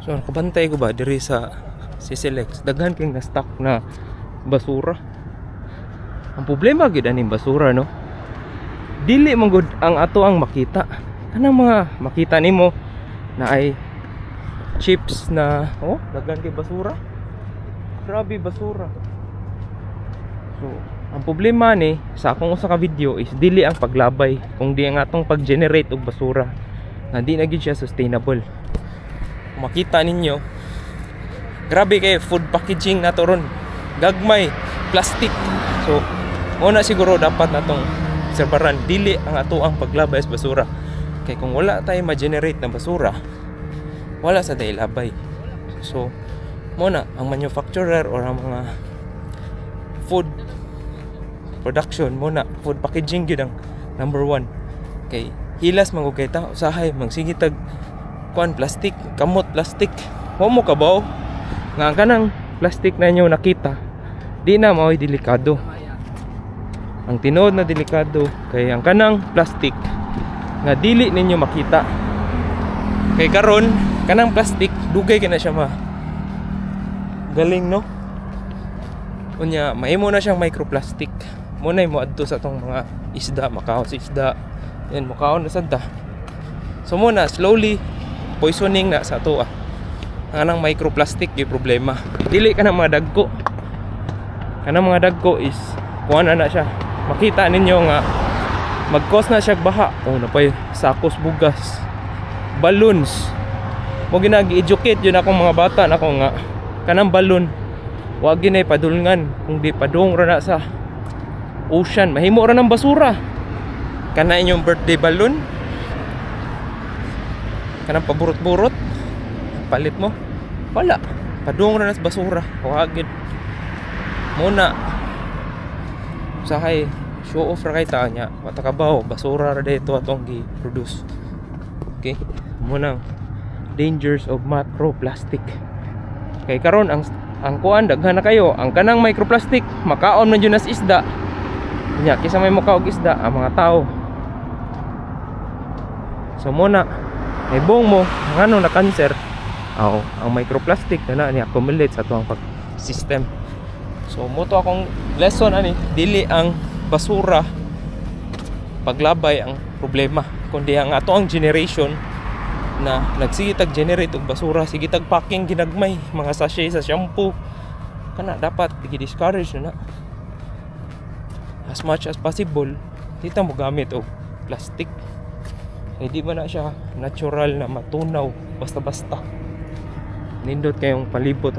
So nakabantay ko ba diri sa CCLX, daghan kayong na-stock na basura. Ang problema gid aning basura, no, dili man gud ang ato ang makita. Kanang mga makita nimo na ay chips na daghan kay basura. Grabe basura. So ang problema ni sa akong usa ka video is dili ang paglabay, kung di ang atong pag-generate og basura na di na gid siya sustainable. Kung makita ninyo, grabe kay food packaging na to ron, gagmay plastic. So muna siguro dapat natong obserbaran, dili ang ato ang paglabay sa basura. Kay kung wala tayo ma-generate ng basura, wala sa tayo labay. So muna ang manufacturer or ang mga food production, muna food packaging gyud ang number 1. Kay hilas mangugay ta usahay magsige tag kuan plastic, kamot plastic. Wa mo kabaw nga ang kanang plastic na inyo nakita di na mao'y delikado. Ang tinuod na delikado kay ang kanang plastic nga dili ninyo makita. Kay karon kanang plastic dugay kay na siya galing, no? Unya mahimo na siyang microplastic. Muna mo adto sa tong mga isda, makaon sa isda. Yan makaon na sadta. So muna slowly poisoning na sa ato. Kanang microplastic yung problema. Dili ka ng mga dagko. Kanang mga dagko is kuha na siya. Makita ninyo nga mag-cause na siya baha. Napay sakos bugas, balloons. Mo ginagi-educate yun akong mga bata na ako nga kanang balloon wag ginay padulngan, kung di padung ra na sa ocean, mahimo ra ng basura. Kana inyong birthday balloon, kanang paburot-burot, palit mo, wala, padung ra na sa basura. Wagid muna usahay show off ra kay ta nya, matakabaw basura ra dito atong gi-produce. Okay, muna dangers of microplastic. Kay karon ang kuan daghan na kayo, ang kanang microplastic makaon man jud nas isda. Nya kisa may mukaog isda ang mga tao. So muna may bong mo ngano na cancer. Ang microplastic na ni accumulate sa tuang pag system. So mo to akong lesson ani, dili ang basura paglabay ang problema, kundi ang ato ang generation na nagsige tag generate og basura, sige tag packing ginagmay mga sachet sa shampoo kana dapat i-discourage na as much as possible. Dito mo gamit og plastic, hindi ba na siya natural na matunaw basta-basta. Nindot kayong palibot.